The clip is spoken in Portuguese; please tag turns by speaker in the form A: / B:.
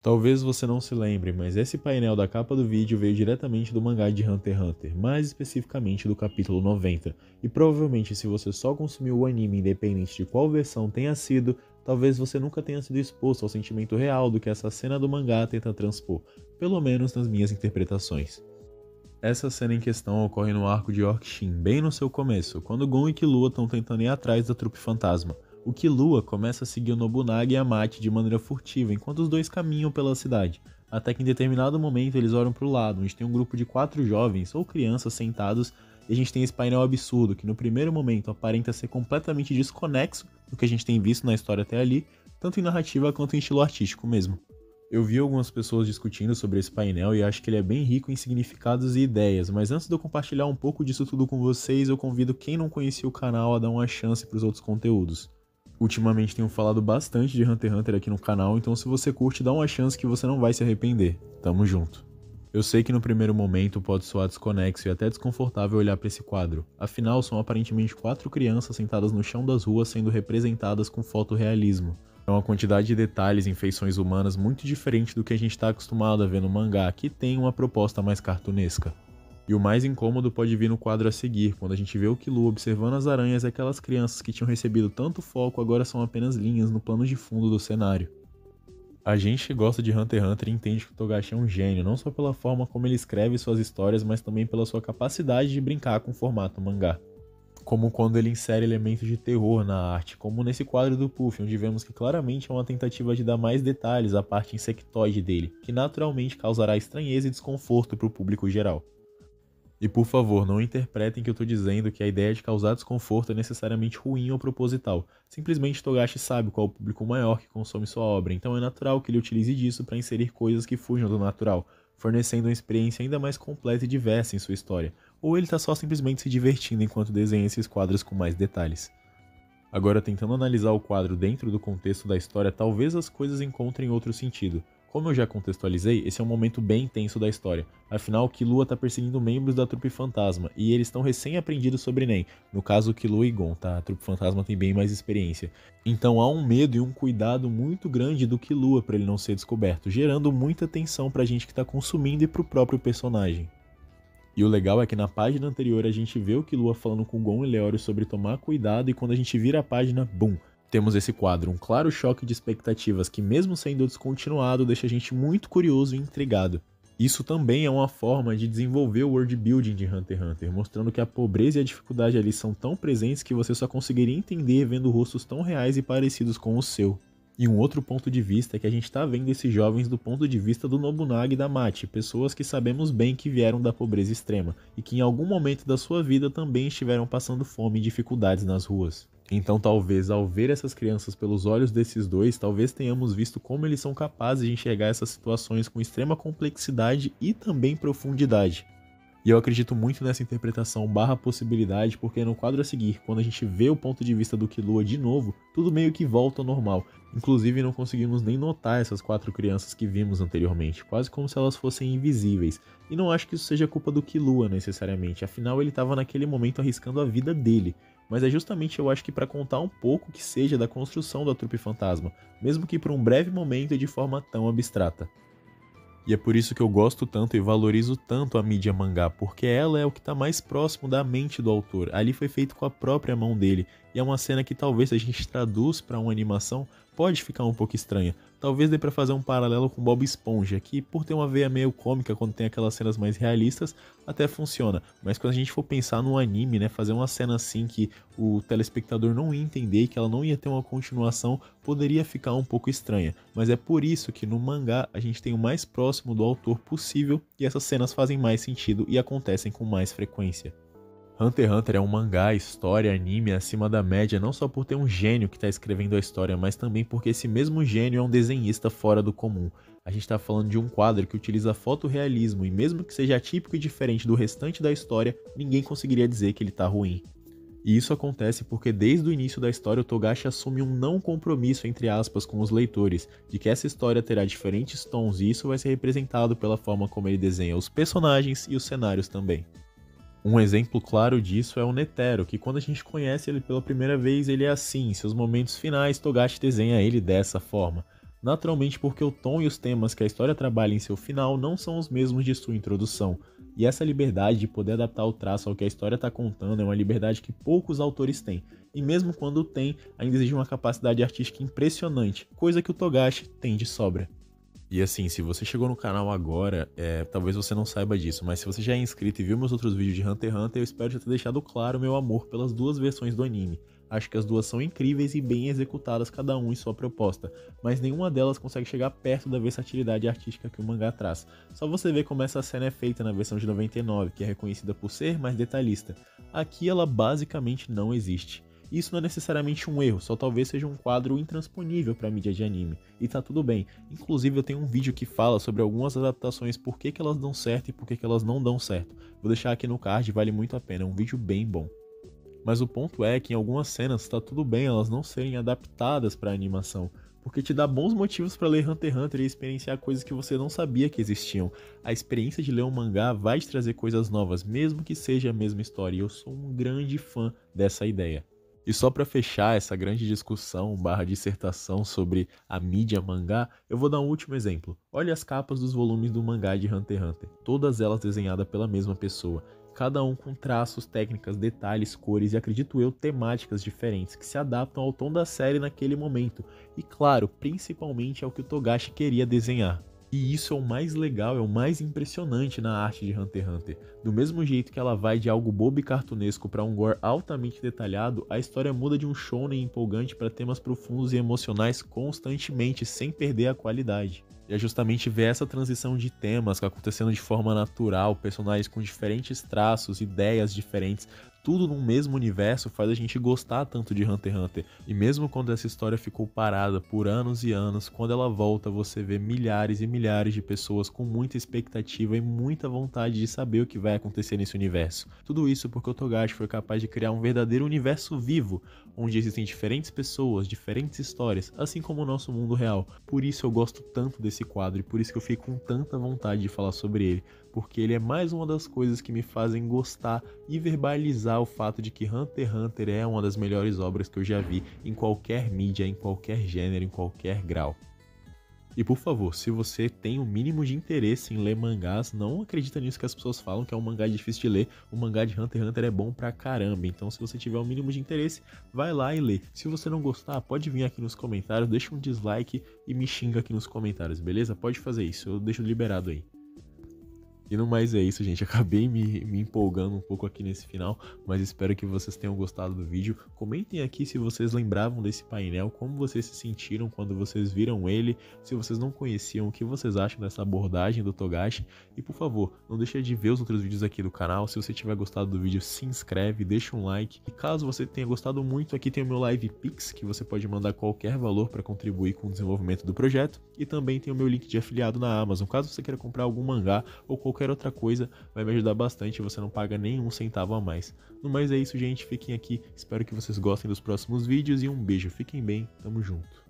A: Talvez você não se lembre, mas esse painel da capa do vídeo veio diretamente do mangá de Hunter x Hunter, mais especificamente do capítulo 90, e provavelmente se você só consumiu o anime independente de qual versão tenha sido, talvez você nunca tenha sido exposto ao sentimento real do que essa cena do mangá tenta transpor, pelo menos nas minhas interpretações. Essa cena em questão ocorre no arco de Orcshin, bem no seu começo, quando Gon e Killua estão tentando ir atrás da trupe fantasma. O Killua começa a seguir o Nobunaga e a Mate de maneira furtiva enquanto os dois caminham pela cidade, até que em determinado momento eles olham para o lado, onde tem um grupo de 4 jovens ou crianças sentados, e a gente tem esse painel absurdo que no primeiro momento aparenta ser completamente desconexo do que a gente tem visto na história até ali, tanto em narrativa quanto em estilo artístico mesmo. Eu vi algumas pessoas discutindo sobre esse painel e acho que ele é bem rico em significados e ideias, mas antes de eu compartilhar um pouco disso tudo com vocês, eu convido quem não conhecia o canal a dar uma chance para os outros conteúdos. Ultimamente tenho falado bastante de Hunter x Hunter aqui no canal, então se você curte, dá uma chance que você não vai se arrepender. Tamo junto. Eu sei que no primeiro momento pode soar desconexo e até desconfortável olhar para esse quadro, afinal são aparentemente 4 crianças sentadas no chão das ruas sendo representadas com fotorrealismo. É uma quantidade de detalhes em feições humanas muito diferente do que a gente está acostumado a ver no mangá, que tem uma proposta mais cartunesca. E o mais incômodo pode vir no quadro a seguir, quando a gente vê o Killua observando as aranhas e aquelas crianças que tinham recebido tanto foco agora são apenas linhas no plano de fundo do cenário. A gente que gosta de Hunter x Hunter entende que o Togashi é um gênio, não só pela forma como ele escreve suas histórias, mas também pela sua capacidade de brincar com o formato mangá. Como quando ele insere elementos de terror na arte, como nesse quadro do Puff, onde vemos que claramente é uma tentativa de dar mais detalhes à parte insectoide dele, que naturalmente causará estranheza e desconforto para o público geral. E por favor, não interpretem que eu estou dizendo que a ideia de causar desconforto é necessariamente ruim ou proposital. Simplesmente Togashi sabe qual é o público maior que consome sua obra, então é natural que ele utilize disso para inserir coisas que fujam do natural, fornecendo uma experiência ainda mais completa e diversa em sua história, ou ele está só simplesmente se divertindo enquanto desenha esses quadros com mais detalhes. Agora, tentando analisar o quadro dentro do contexto da história, talvez as coisas encontrem outro sentido. Como eu já contextualizei, esse é um momento bem intenso da história, afinal Killua está perseguindo membros da trupe fantasma, e eles estão recém-aprendidos sobre Nen, no caso Killua e Gon, tá? A trupe fantasma tem bem mais experiência. Então há um medo e um cuidado muito grande do Killua para ele não ser descoberto, gerando muita tensão pra gente que está consumindo e pro próprio personagem. E o legal é que na página anterior a gente vê o Killua falando com Gon e Leório sobre tomar cuidado e quando a gente vira a página, BUM! Temos esse quadro, um claro choque de expectativas que mesmo sendo descontinuado deixa a gente muito curioso e intrigado. Isso também é uma forma de desenvolver o world building de Hunter x Hunter, mostrando que a pobreza e a dificuldade ali são tão presentes que você só conseguiria entender vendo rostos tão reais e parecidos com o seu. E um outro ponto de vista é que a gente está vendo esses jovens do ponto de vista do Nobunaga e da Mate, pessoas que sabemos bem que vieram da pobreza extrema e que em algum momento da sua vida também estiveram passando fome e dificuldades nas ruas. Então talvez ao ver essas crianças pelos olhos desses dois, talvez tenhamos visto como eles são capazes de enxergar essas situações com extrema complexidade e também profundidade. E eu acredito muito nessa interpretação barra possibilidade, porque no quadro a seguir, quando a gente vê o ponto de vista do Killua de novo, tudo meio que volta ao normal. Inclusive não conseguimos nem notar essas 4 crianças que vimos anteriormente, quase como se elas fossem invisíveis. E não acho que isso seja culpa do Killua necessariamente, afinal ele estava naquele momento arriscando a vida dele. Mas é justamente eu acho que para contar um pouco que seja da construção da trupe fantasma, mesmo que por um breve momento e de forma tão abstrata. E é por isso que eu gosto tanto e valorizo tanto a mídia mangá, porque ela é o que está mais próximo da mente do autor. Ali foi feito com a própria mão dele, e é uma cena que talvez se a gente traduz para uma animação, pode ficar um pouco estranha. Talvez dê para fazer um paralelo com Bob Esponja, que por ter uma veia meio cômica quando tem aquelas cenas mais realistas, até funciona. Mas quando a gente for pensar no anime, né, fazer uma cena assim que o telespectador não ia entender e que ela não ia ter uma continuação, poderia ficar um pouco estranha. Mas é por isso que no mangá a gente tem o mais próximo do autor possível e essas cenas fazem mais sentido e acontecem com mais frequência. Hunter x Hunter é um mangá, história, anime acima da média não só por ter um gênio que está escrevendo a história, mas também porque esse mesmo gênio é um desenhista fora do comum. A gente está falando de um quadro que utiliza fotorrealismo e mesmo que seja atípico e diferente do restante da história, ninguém conseguiria dizer que ele está ruim. E isso acontece porque desde o início da história o Togashi assume um não compromisso entre aspas com os leitores, de que essa história terá diferentes tons e isso vai ser representado pela forma como ele desenha os personagens e os cenários também. Um exemplo claro disso é o Netero, que quando a gente conhece ele pela primeira vez ele é assim, em seus momentos finais Togashi desenha ele dessa forma. Naturalmente porque o tom e os temas que a história trabalha em seu final não são os mesmos de sua introdução, e essa liberdade de poder adaptar o traço ao que a história está contando é uma liberdade que poucos autores têm, e mesmo quando tem, ainda exige uma capacidade artística impressionante, coisa que o Togashi tem de sobra. E assim, se você chegou no canal agora, talvez você não saiba disso, mas se você já é inscrito e viu meus outros vídeos de Hunter x Hunter, eu espero já ter deixado claro o meu amor pelas duas versões do anime. Acho que as duas são incríveis e bem executadas, cada um em sua proposta, mas nenhuma delas consegue chegar perto da versatilidade artística que o mangá traz. Só você ver como essa cena é feita na versão de 99, que é reconhecida por ser mais detalhista. Aqui ela basicamente não existe. Isso não é necessariamente um erro, só talvez seja um quadro intransponível para a mídia de anime, e tá tudo bem. Inclusive eu tenho um vídeo que fala sobre algumas adaptações, por que elas dão certo e por que elas não dão certo. Vou deixar aqui no card, vale muito a pena, é um vídeo bem bom. Mas o ponto é que em algumas cenas tá tudo bem elas não serem adaptadas para animação, porque te dá bons motivos para ler Hunter x Hunter e experienciar coisas que você não sabia que existiam. A experiência de ler um mangá vai te trazer coisas novas, mesmo que seja a mesma história, e eu sou um grande fã dessa ideia. E só para fechar essa grande discussão / dissertação sobre a mídia mangá, eu vou dar um último exemplo. Olha as capas dos volumes do mangá de Hunter x Hunter, todas elas desenhadas pela mesma pessoa, cada um com traços, técnicas, detalhes, cores e, acredito eu, temáticas diferentes que se adaptam ao tom da série naquele momento, e claro, principalmente ao que o Togashi queria desenhar. E isso é o mais legal, é o mais impressionante na arte de Hunter x Hunter. Do mesmo jeito que ela vai de algo bobo e cartunesco para um gore altamente detalhado, a história muda de um shounen empolgante para temas profundos e emocionais constantemente, sem perder a qualidade. E é justamente ver essa transição de temas acontecendo de forma natural, personagens com diferentes traços, ideias diferentes, tudo num mesmo universo faz a gente gostar tanto de Hunter x Hunter. E mesmo quando essa história ficou parada por anos e anos, quando ela volta você vê milhares e milhares de pessoas com muita expectativa e muita vontade de saber o que vai acontecer nesse universo. Tudo isso porque o Togashi foi capaz de criar um verdadeiro universo vivo, onde existem diferentes pessoas, diferentes histórias, assim como o nosso mundo real. Por isso eu gosto tanto desse quadro e por isso que eu fico com tanta vontade de falar sobre ele, porque ele é mais uma das coisas que me fazem gostar e verbalizar o fato de que Hunter x Hunter é uma das melhores obras que eu já vi em qualquer mídia, em qualquer gênero, em qualquer grau. E por favor, se você tem o mínimo de interesse em ler mangás, não acredita nisso que as pessoas falam que é um mangá difícil de ler. O mangá de Hunter x Hunter é bom pra caramba, então se você tiver o mínimo de interesse, vai lá e lê. Se você não gostar, pode vir aqui nos comentários, deixa um dislike e me xinga aqui nos comentários, beleza? Pode fazer isso, eu deixo liberado aí. E no mais é isso, gente. Acabei me empolgando um pouco aqui nesse final, mas espero que vocês tenham gostado do vídeo. Comentem aqui se vocês lembravam desse painel, como vocês se sentiram quando vocês viram ele, se vocês não conheciam, o que vocês acham dessa abordagem do Togashi. E por favor, não deixe de ver os outros vídeos aqui do canal. Se você tiver gostado do vídeo, se inscreve, deixa um like. E caso você tenha gostado muito, aqui tem o meu Live Pix, que você pode mandar qualquer valor para contribuir com o desenvolvimento do projeto. E também tem o meu link de afiliado na Amazon, caso você queira comprar algum mangá ou qualquer outra coisa, vai me ajudar bastante e você não paga nenhum centavo a mais. No mais é isso, gente, fiquem aqui, espero que vocês gostem dos próximos vídeos e um beijo, fiquem bem, tamo junto.